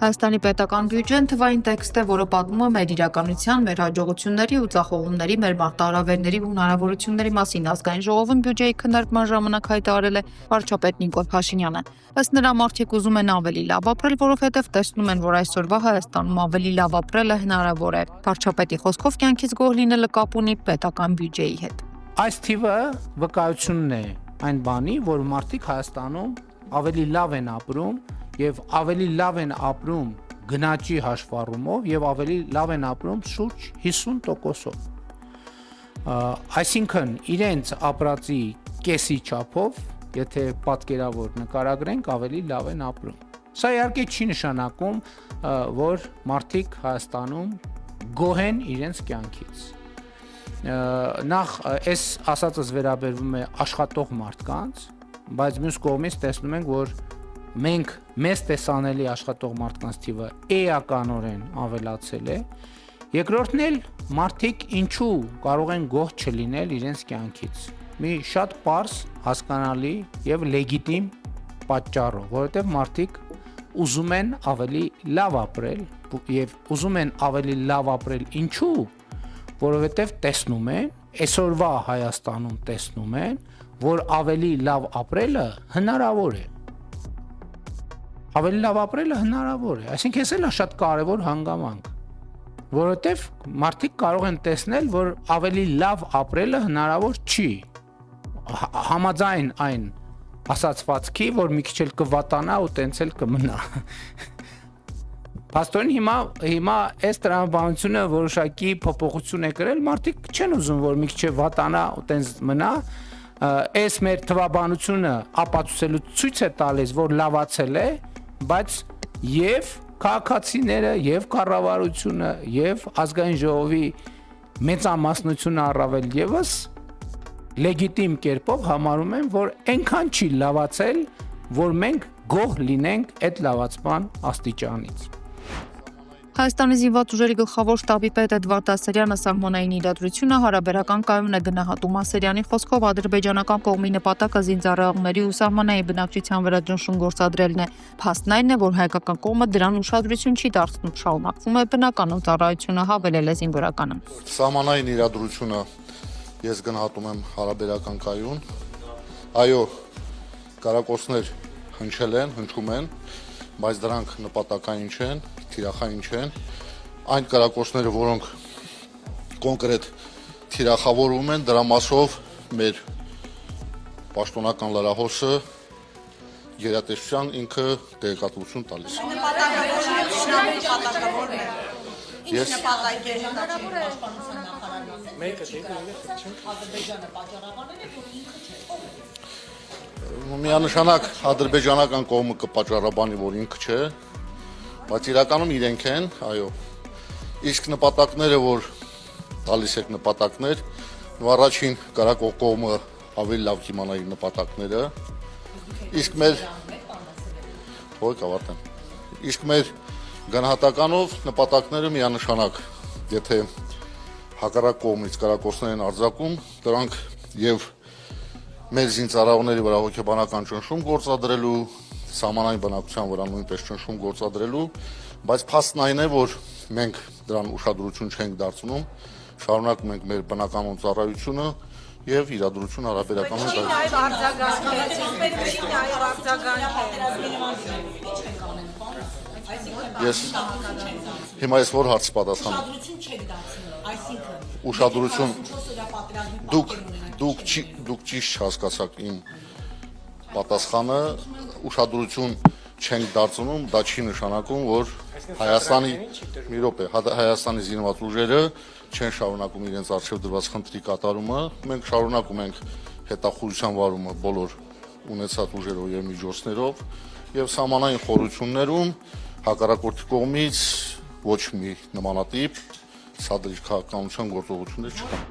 Հայաստանի պետական բյուջեն թվային տեքստ է, որը պատմում է մեր իրականության, մեր հաջողությունների ու ձախողումների, մեր մարտահրավերների ու հնարավորությունների մասին։ Ազգային ժողովում բյուջեի քննարկման ժամանակ հայտարարել է վարչապետ Նիկոլ Փաշինյանը։ Ըստ նրա, մարդիկ ուզում են ավելի լավ ապրել, որովհետև տեսնում են, որ այսօրվա Հայաստանում ավելի լավ ապրելը հնարավոր է։ Վարչապետի խոսքով կյանքից գոհ լինելը կապ ունի պետական բյուջեի հետ։ Այս թիվը վկայությունն է այն բանի, որ մարդիկ Հայաստանում ավելի լավ են ապրում եւ ավելի լավ են ապրում գնաճի հաշվառումով եւ ավելի լավ են ապրում շուրջ 50%-ով։ Այսինքն իրենց ապրածի կեսի չափով, եթե պատկերավոր նկարագրենք, ավելի լավ են ապրում։ Սա իհարկե չի նշանակում, որ մարդիկ Հայաստանում գոհ են իրենց կյանքից։ Նախ այս ասածս վերաբերվում է աշխատող մարդկանց, բայց մյուս կողմից տեսնում ենք, որ մենք մեզ տեսանելի աշխատող մարդկանց թիվը էականորեն ավելացել է։ Երկրորդն էլ մարդիկ ինչու կարող են գոհ չլինել իրենց կյանքից։ Մի շատ պարզ, հասկանալի եւ լեգիտիմ պատճառով, որովհետեւ մարդիկ ուզում են ավելի լավ ապրել եւ ուզում են ավելի լավ ապրել ինչու, որովհետեւ տեսնում են, այսօրվա Հայաստանում տեսնում են, որ ավելի լավ ապրելը հնարավոր է։ Ավելի լավ ապրելը հնարավոր է, այսինքն էս էլ է շատ կարևոր հանգամանք, որովհետև մարդիկ կարող են տեսնել, որ ավելի լավ ապրելը հնարավոր չի, համաձայն այն ասացվածքի, որ մի քիչ էլ կվատանա ու տենց էլ կմնա։ Փաստորեն հիմա այս տրամաբանությունը որոշակի փոփոխություն է կրել, մարդիկ չեն ուզում, որ մի քիչ վատանա ու տենց մնա, այս մեր թվաբանությունը ապացուցելու ցույց է տալիս, որ լավացել է, բայց եւ քաղաքացիները, եւ կառավարությունը, եւ ազգային ժողովի մեծամասնությունը առավել եւս լեգիտիմ կերպով համարում են, որ այնքան չի լավացել, որ մենք գոհ լինենք այդ լավացման աստիճանից։ Հայաստանի զինված ուժերի գլխավոր շտաբի պետ Էդվարդ Ասերյանը սահմանային իրադրությունը հարաբերական կայուն է գնահատում։ Ասերյանի խոսքով ադրբեջանական կողմի նպատակը զինծառայողների ու սահմանային բնակչության վրա ճնշում գործադրելն է։ Փաստն այն է, որ հայկական կողմը դրան ուշադրություն չի դարձնում, շարունակվում է բնականon ծառայությունը, հավելել է զինվորականը։ Սահմանային իրադրությունը ես գնահատում եմ հարաբերական կայուն։ Այո, կարակոսներ հնչել են, հնչում են, բայց դրանք նպատակային չեն, թիրախային չեն, այն կարակոսները, որոնք կոնկրետ թիրախավորում են, դրա մասով մեր պաշտոնական լրահոսը գերատեսչության ինքը տեղեկատվություն տալիս։ Ես միանշանակ ադրբեջանական կողմը կպատճառաբանի, որ ինքը չէ, բայց իրականում իրենք են, այո, իսկ նպատակները, որ տալիս եք նպատակներ, ու առաջին կարակող կողմը ավելի լավ կիմանա իր նպատակները, իսկ մեր գնահատականով նպատակները միանշանակ, եթե հակառակ կողմից կարակոսներ են արձակում, դրանք եւ մեր զինծառայողների վրա հոգեբանական ճնշում գործադրելու, սահմանային բնակության վրա նույնպես ճնշում գործադրելու, բայց փաստն այն է, որ մենք դրան ուշադրություն չենք դարձնում, շարունակում ենք մեր բնականon ծառայությունը եւ իրադրություն հարաբերական Հիմա ես որ հարց պատասխանում։ Ուշադրություն դուք ճիշտ հասկացաք իմ պատասխանը, ուշադրություն չենք դարձնում, դա չի նշանակում, որ Հայաստանի զինված ուժերը չեն շարունակում իրենց առջև դրված խնդրի կատարումը, մենք շարունակում ենք հետախուզության վարումը բոլոր ունեցած ուժերով եւ միջոցներով եւ սահմանային խորություններում հակառակորդի կողմից ոչ մի նմանատիպ սադրիչ քաղաքականության գործողություններ չկան։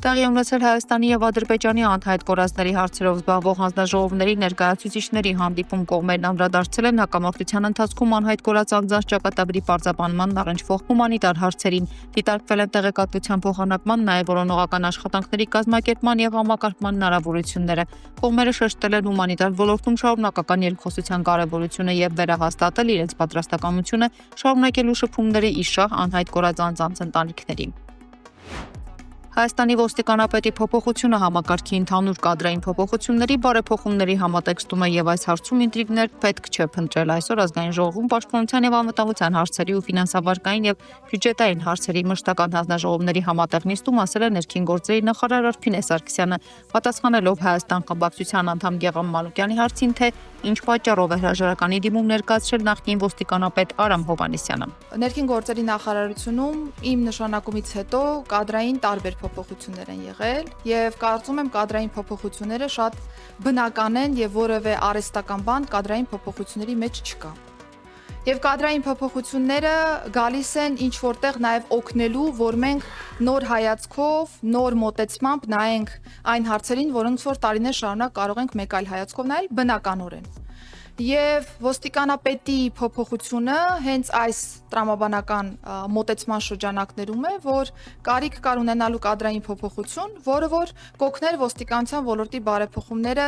Տեղի ունեցել Հայաստանի եւ Ադրբեջանի անհայտ կորածների հարցերով զբաղվող հանձնաժողովների ներկայացուցիչների հանդիպում կողմերն անդրադարձել են հակամարտության ընթացքում անհայտ կորած անձանց ճակատագրի պարզաբանման առնչվող հումանիտար հարցերին, դիտարկվել են տեղեկատվության փոխանակման, նաեւ որոնողական աշխատանքների կազմակերպման եւ համակարգման հնարավորությունները։ Կողմերը շեշտել են հումանիտար ոլորտում շարունակական երկխոսության կարեւորությունը եւ վերահաստատել իրենց պատրաստակամությունը շարունակելու շփումները իշահ անհայտ կորած անձանց ընտանիքներին։ Հայաստանի ոստիկանապետի փոփոխությունը համակարգի ընդհանուր կադրային փոփոխությունների բարեփոխումների համատեքստում է եւ այս հարցում ինտրիգներ պետք չէ փնտրել։ Այսօր ազգային ժողովում պաշտպանության եւ անվտանգության հարցերի ու ֆինանսավարկային եւ բյուջետային հարցերի մշտական հանձնաժողովների համատեղ նիստում ասել է ներքին գործերի նախարար Արփինե Սարգսյանը, պատասխանելով Հայաստան խմբակցության անդամ Գեգամ Մանուկյանի հարցին, թե ինչ պատճառով է հրաժարականի դիմում ներկայացրել նախկին ոստիկանապետ Արամ Հովհաննիսյանը։ Ներքին գործերի նախարարությունում իմ նշանակումից հետո կադրային տարբեր փոփոխություններ են եղել եւ կարծում եմ կադրային փոփոխությունները շատ բնական են եւ որևէ արհեստական բան կադրային փոփոխությունների մեջ չկա։ Եվ կադրային փոփոխությունները գալիս են ինչ որտեղ նաև օգնելու, որ մենք նոր հայացքով, նոր մոտեցմամբ նայենք այն հարցերին, որոնց որ տարիներ շարունակ կարող ենք մեկ այլ հայացքով նայել բնականորեն։ Եվ ոստիկանապետի փոփոխությունը հենց այս տրամաբանական մոտեցման շրջանակներում է, որ կարիք կար ունենալու կադրային փոփոխություն, որը որ կօգներ ոստիկանության ոլորտի բարեփոխումները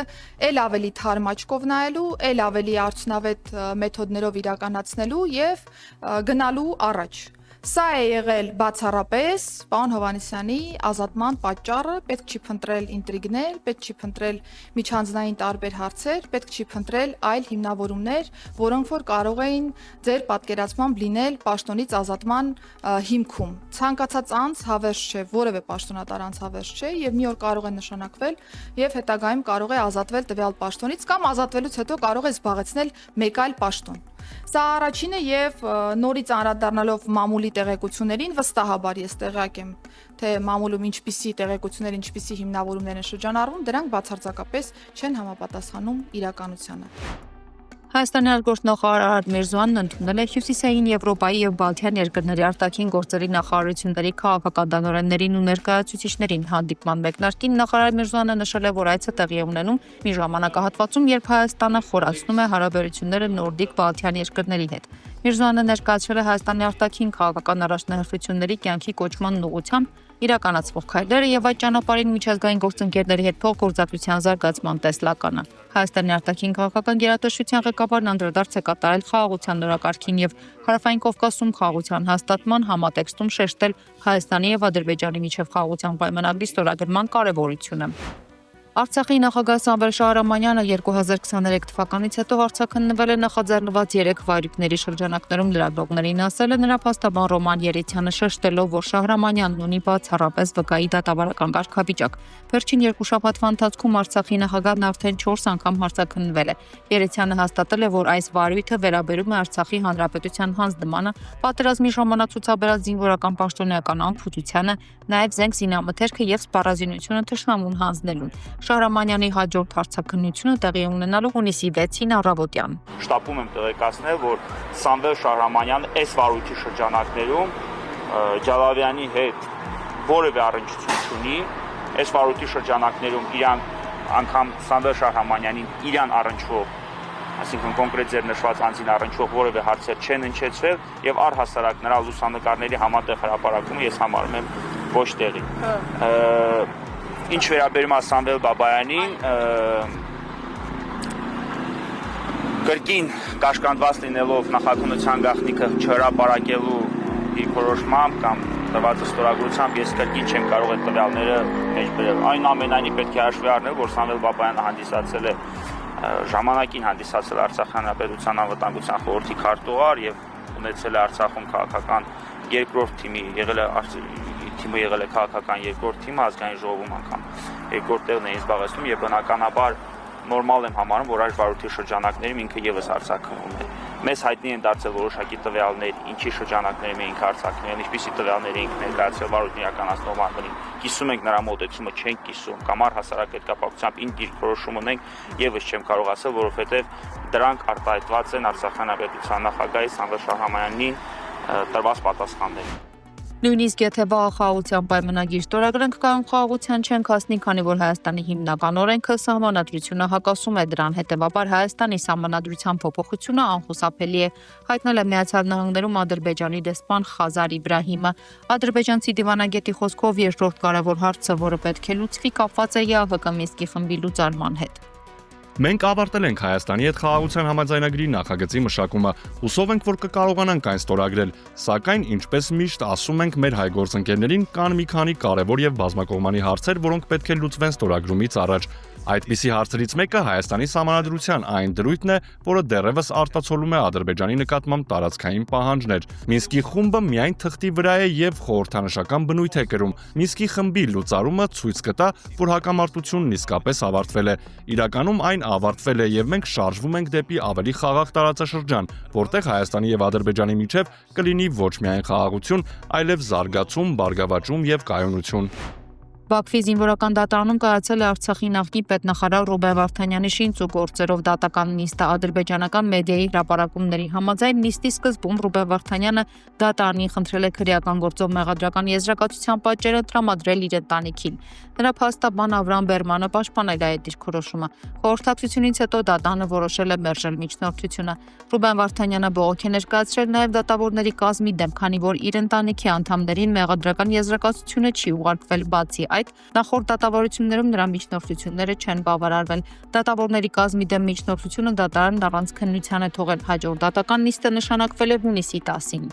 ել ավելի թարմ աչքով նայելու, ել ավելի արդյունավետ մեթոդներով իրականացնելու եւ գնալու առաջ։ Սա է եղել բացառապես պարոն Հովհաննիսյանի ազատման պատճառը, պետք չի փնտրել ինտրիգներ, պետք չի փնտրել միջանձնային տարբեր հարցեր, պետք չի փնտրել այլ հիմնավորումներ, որոնք որ կարող էին ձեր պատկերացմամբ լինել պաշտոնից ազատման հիմքում։ Ցանկացած անձ հավերժ չէ, որևէ պաշտոնատար անձ հավերժ չէ եւ մի օր կարող է նշանակվել եւ հետագայում կարող է ազատվել տվյալ պաշտոնից կամ ազատվելուց հետո կարող է զբաղեցնել մեկ այլ պաշտոն։ Սա առաջինը եւ նորից անդրադառնալով մամուլի տեղեկություններին վստահաբար ես տեղյակ եմ, թե մամուլում ինչպիսի տեղեկություններ, ինչպիսի հիմնավորումներ են շրջանառվում, դրանք բացարձակապես չեն համապատասխանում իրականությանը։ Հայաստանի արտգործնախարար Արադ Միրզոյանն ընդունել է Հյուսիսային Եվրոպայի եւ Բալթյան երկրների արտաքին գործերի նախարարությունների քաղաքականորեններին ու ներկայացուցիչներին հանդիպման մեկնարկին նախարար Միրզոյանը նշել է, որ այցը տեղի է ունենում մի ժամանակահատվածում, երբ Հայաստանը խորացնում է հարաբերությունները նորդիկ Բալթյան երկրների հետ։ Միրզոյանը ներկայացրել է Հայաստանի արտաքին քաղաքական առաջնահերթությունների կյանքի կոչման ուղղությամբ իրականացվող քայլերը եւ այդ ճանապարհին միջազգային գործընկերների հետ փոխգործակցության զարգացման տեսլականը։ Հայաստանի արտաքին քաղաքական գերատեսչության ղեկավարն անդրադարձ է կատարել խաղաղության նորակարգին եւ Հարավային Կովկասում խաղաղության հաստատման համատեքստում շեշտել Հայաստանի եւ Ադրբեջանի միջև խաղաղության պայմանագրի ստորագրման կարեւորությունը։ Արցախի նախագահ Սամվել Շահրամանյանը 2023 թվականից հետո արձակնվել է նախաձեռնված 3 վայրիկների շրջանակներում լրագրողներին ասել է նրա փաստաբան Ռոման Երիցյանը շեշտելով, որ Շահրամանյանն ունի բացառապես վկայի դատավարական կարգավիճակ։ Վերջին 2 շաբաթվա ընթացքում Արցախի նախագահն արդեն 4 անգամ հարցաքննվել է։ Երիցյանը հաստատել է, որ այս վարույթը վերաբերում է Արցախի հանրապետության հանձնմանը, պատերազմի ժամանակ ցուցաբերած զինվորական պաշտոնեական անփութությանը, նաև զենք զինամթերքը եւ սպառազինությունը թշնամուն հանձնելուն։ Շահրամանյանի հաջորդ հարցաքննությունը տեղի ունենալու հունիսի 6-ին առավոտյան։ Շտաբում եմ տեղեկացնել, որ Սամվել Շահրամանյանը այս վարույթի շրջանակներում Ջալավյանի հետ որևէ առնչություն չունի։ Այս վարույթի շրջանակներում իրան անգամ Սամվել Շահրամանյանին իրան առնչվող, այսինքն կոնկրետ ձեր նշված անձին առնչվող որևէ հարցեր չեն հնչեցվել եւ առհասարակ նրա լուսանկարների համատեղ հրապարակումը ես համարում եմ ոչ տեղի։ Ինչ վերաբերում է Սամվել Բաբայանին, կրկին կաշկանդված լինելով նախաքննության գաղտնիքը չհրապարակելու դիրքորոշմամբ կամ տվածը ստորագրությամբ ես կրկին չեմ կարող այդ տվյալները մեջ բերել։ Այնուամենայնիվ պետք է հաշվի առնել, որ Սամվել Բաբայանը հանդիսացել է ժամանակին հանդիսացել Արցախի հանրապետության անվտանգության խորհրդի քարտուղար եւ ունեցել է Արցախում քաղաքական երկրորդ թիմի, եղել է քաղաքական երկրորդ թիմը ազգային ժողովում անգամ երկրորդ տեղն է զբաղեցնում եւ բնականաբար նորմալ եմ համարում, որ այս վարույթի շրջանակներում ինքը եւս արձակվում է։ Մեզ հայտնի են դարձել որոշակի տվյալներ, ինչի շրջանակներում էինք արձակվել, ինչպիսի տվյալներ էինք ներկայացրել վարույթն իրականացնող անդամին։ Կիսում ենք նրա մոտեցումը, չենք կիսում, կամ առհասարակ այդ կապակցությամբ ինչ դիրքորոշում ունենք, եւս չեմ կարող ասել, որովհետեւ դրանք արտահայտված են Արցախի հանրապետության նախագահի Սամվել Շահրամանյանի տրված պատասխաններին։ Նույնիսկ եթե վաղ խաղաղության պայմանագիր ստորագրենք, կայուն խաղաղության չենք հասնի, քանի որ Հայաստանի հիմնական օրենքը սահմանադրությունը հակասում է դրան, հետևաբար Հայաստանի սահմանադրության փոփոխությունը անխուսափելի է, հայտնել է Միացյալ Նահանգներում Ադրբեջանի դեսպան Խազար Իբրահիմը։ Ադրբեջանցի դիվանագետի խոսքով երկրորդ կարևոր հարցը, որը պետք է լուծվի, կապված է ԵԱՀԿ Մինսկի խմբի լուծարման հետ։ Մենք ավարտել ենք Հայաստանի հետ խաղաղության համաձայնագրի նախագծի մշակումը, հուսով ենք, որ կկարողանանք այն ստորագրել, սակայն ինչպես միշտ ասում ենք մեր հայ գործընկերներին, կան մի քանի կարևոր եւ բազմակողմանի հարցեր, որոնք պետք է լուծվեն ստորագրումից առաջ։ Այդպիսի հարցերից մեկը Հայաստանի սահմանադրության այն դրույթն է, որը դեռևս արտացոլում է Ադրբեջանի նկատմամբ տարածքային պահանջներ։ Մինսկի խումբը միայն թղթի վրա է եւ խորհրդանշական բնույթ է կրում։ Մինսկի խմբի լուծարումը ցույց կտա, որ հակամարտությունն իսկապես ավարտվել է։ Իրականում այն ավարտվել է եւ մենք շարժվում ենք դեպի ավելի խաղաղ տարածաշրջան, որտեղ Հայաստանի եւ Ադրբեջանի միջև կլինի ոչ միայն խաղաղություն, այլև զարգացում, բարգավաճում եւ կայունություն։ Բաքվի զինվորական դատարանում կայացել է Արցախի նախկին պետնախարար Ռուբեն Վարդանյանի շինծ ու գործերով դատական նիստը ադրբեջանական մեդիայի հրապարակումների համաձայն նիստի սկզբում Ռուբեն Վարդանյանը դատարանին խնդրել է քրեական գործով մեղադրական եզրակացության պատճառը տրամադրել իր ընտանիքին։ Նրա փաստաբան Ավրամ Բերմանը պաշտպանել է այդ դիրքորոշումը։ Խորհրդակցությունից հետո դատանը որոշել է մերժել միջնորդությունը։ Ռուբեն Վարդանյանը բողոք է ներկայացրել նաև դատավորների կազմի դեմ, քանի որ իր ընտանիքի անդամներին մեղադրական եզրակացությունը չի ուղարկվել, բացի այդ, նախորդ դատավարություններում նրա միջնորդությունները չեն բավարարվել։ Դատավորների կազմի դեմ միջնորդությունը դատարանն առանց քննության է թողել։ Հաջորդ դատական նիստը նշանակվել է հունիսի 10-ին։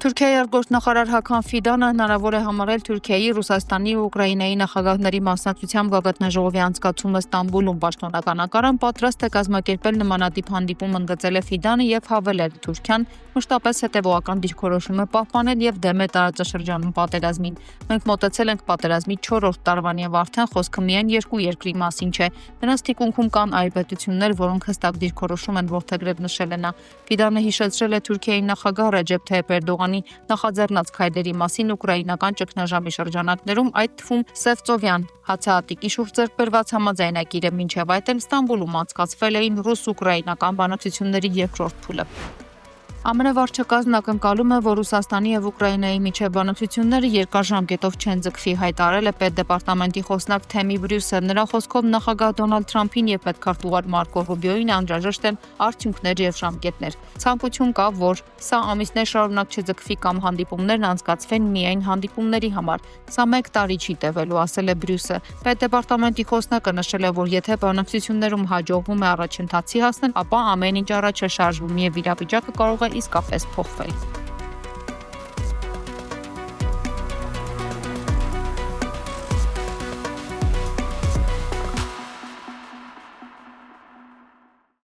Թուրքիայի արտգործնախարար Հական Ֆիդանը հնարավոր է համարել Թուրքիայի, Ռուսաստանի ու Ուկրաինայի նախագահների մասնակցությամբ գագաթնաժողովի անցկացումը Ստամբուլում պաշտոնականական պատրաստ է կազմակերպել նմանատիպ հանդիպում, ընդգծել է Ֆիդանը եւ հավելել Թուրքիան մշտապես հետեւողական դիրքորոշում է պահպանել եւ դեմ է տարածաշրջանում պատերազմին։ Մենք մոտեցել ենք պատերազմի 4-րդ տարվան եւ արդեն խոսքը միայն երկու երկրի մասին չէ։ Նրանց թիկունքում կան այլ պետություններ, որոնք հստակ դիրքորոշում են որդեգրել, նշել է նա։ Ֆիդանը հիշեցրել է Թուրքիայի նախագահ Ռեջեփ Թայիփ Էրդողանի նախաձեռնած քայլերի մասին ուկրաինական ճգնաժամի շրջանակներում, այդ թվում Սևծովյան հացահատիկի շուրջ ձեռք բերված համաձայնագիրը, մինչև այդ էլ Ստամբուլում անցկացվել էին ռուս-ուկրաինական բանակցությունների երկրորդ փուլը։ ԱՄՆ վարչակազմն ակնկալում է, որ Ռուսաստանի եւ Ուկրաինայի միջև բանակցությունները երկար ժամկետով չեն ձգվի, հայտարարել է պետդեպարտամենտի խոսնակ Թեմի Բրյուսը։ Նրա խոսքով նախագահ Դոնալդ Թրամփին եւ պետքարտուղար Մարկո Ռուբիոին անհրաժեշտ են արդյունքներ եւ ժամկետներ։ Ցանկություն կա, որ սա ամիսներ շարունակ չձգվի կամ հանդիպումներն անցկացվեն միայն հանդիպումների համար։ Սա 1 տարի չի տևելու, ասել է Բրյուսը։ Պետդեպարտամենտի խոսնակը նշել է, որ եթե բանակցություններում հաջողվում է առաջընթացի հասնել, ապա ամեն ինչ առաջ է շարժվում եւ իրավիճակը կարող է իսկապես փոխվել։